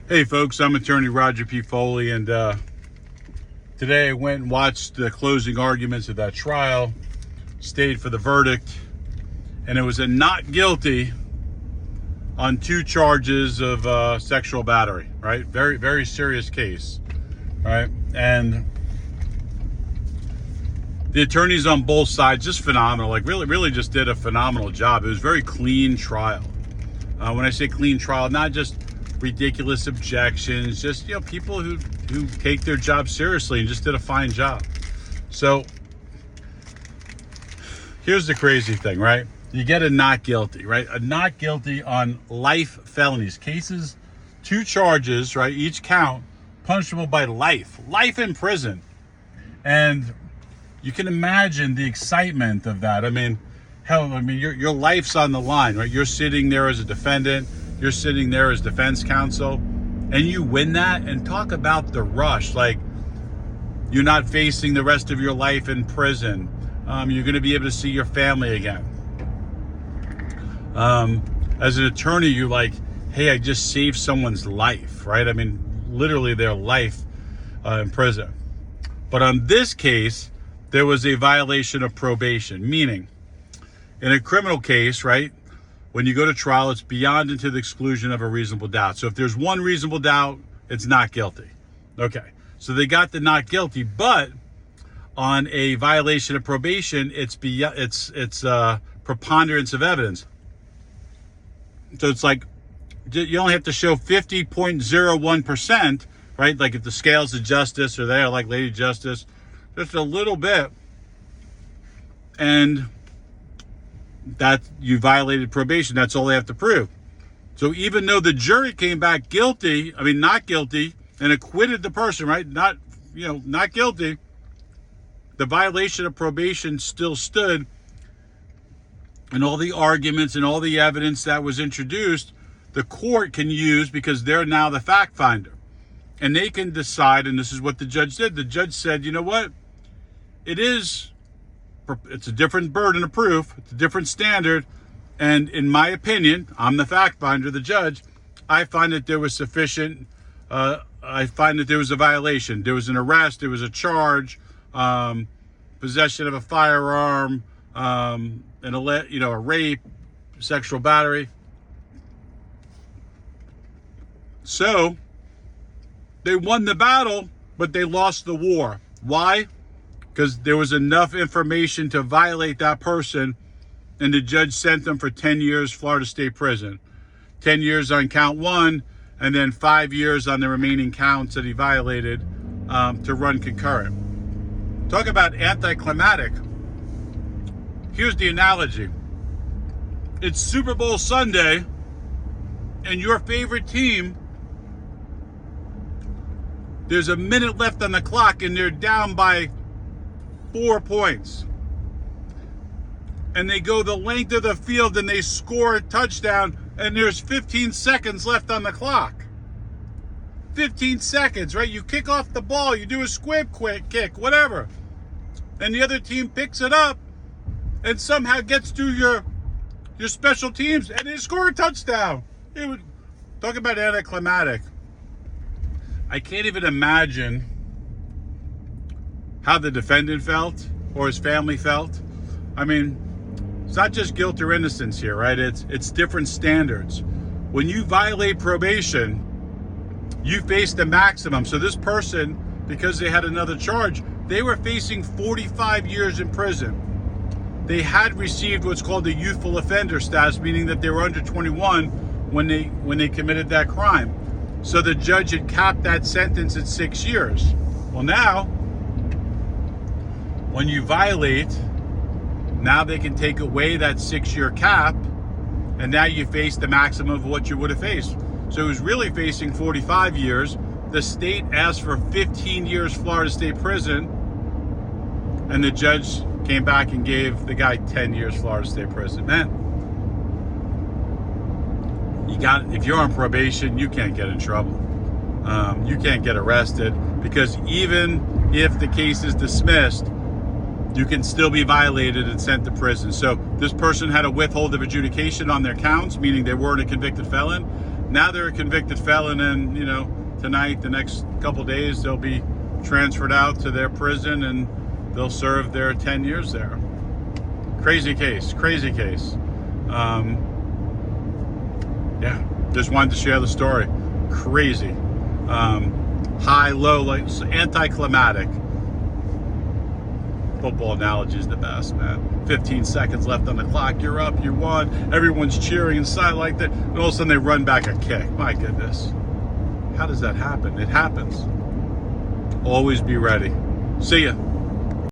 Hey folks, I'm attorney Roger P. Foley, and today I went and watched the closing arguments of that trial, stayed for the verdict, and it was a not guilty on 2 charges of sexual battery, right? Very, very serious case, right? And the attorneys on both sides, just phenomenal, like really just did a phenomenal job. It was a very clean trial. When I say clean trial, not just ridiculous objections, just people who take their job seriously and just did a fine job. So here's the crazy thing, right? You get a not guilty, right? A not guilty on life felonies cases, 2 charges, right? Each count punishable by life in prison. And you can imagine the excitement of that. I mean, your life's on the line, right? You're sitting there as a defendant, you're sitting there as defense counsel, and you win that. And talk about the rush. Like, you're not facing the rest of your life in prison. You're going to be able to see your family again. As an attorney, you're like, hey, I just saved someone's life, right? I mean, literally their life in prison. But on this case, there was a violation of probation, meaning in a criminal case, right? When you go to trial, it's beyond and to the exclusion of a reasonable doubt. So if there's one reasonable doubt, it's not guilty. Okay, so they got the not guilty, but on a violation of probation, it's preponderance of evidence. So it's like you only have to show 50.01%, right? Like if the scales of justice are there, like Lady Justice, just a little bit, and that you violated probation. That's all they have to prove. So even though the jury came back not guilty, and acquitted the person, right? Not guilty, the violation of probation still stood, and all the arguments and all the evidence that was introduced, the court can use, because they're now the fact finder, and they can decide. And this is what the judge did. The judge said, you know what? It's a different burden of proof. It's a different standard. And in my opinion, I'm the fact finder, the judge, I find that there was sufficient, I find that there was a violation. There was an arrest, there was a charge, possession of a firearm, a rape, sexual battery. So they won the battle, but they lost the war. Why? Because there was enough information to violate that person, and the judge sent them for 10 years Florida State Prison. 10 years on count 1, and then 5 years on the remaining counts that he violated to run concurrent. Talk about anticlimactic. Here's the analogy. It's Super Bowl Sunday, and your favorite team, there's a minute left on the clock, and they're down by 4 points, and they go the length of the field and they score a touchdown, and there's 15 seconds left on the clock. 15 seconds, right? You kick off the ball, you do a squib quick kick, whatever, and the other team picks it up and somehow gets to your special teams, and they score a touchdown. Talk about anticlimactic. I can't even imagine how the defendant felt or his family felt. I mean, it's not just guilt or innocence here, right? It's different standards. When you violate probation, you face the maximum. So this person, because they had another charge, they were facing 45 years in prison. They had received what's called a youthful offender status, meaning that they were under 21 when they committed that crime. So the judge had capped that sentence at 6 years. Well, now, when you violate, now they can take away that 6-year cap, and now you face the maximum of what you would have faced. So he was really facing 45 years. The state asked for 15 years Florida State Prison, and the judge came back and gave the guy 10 years Florida State Prison. Man, if you're on probation, you can't get in trouble. You can't get arrested, because even if the case is dismissed, you can still be violated and sent to prison. So this person had a withhold of adjudication on their counts, meaning they weren't a convicted felon. Now they're a convicted felon, and tonight, the next couple days, they'll be transferred out to their prison and they'll serve their 10 years there. Crazy case. Yeah, just wanted to share the story. Crazy. High, low, like anticlimactic. Football analogy is the best, man. 15 seconds left on the clock. You're up. You won. Everyone's cheering inside like that. And all of a sudden they run back a kick. My goodness. How does that happen? It happens. Always be ready. See ya.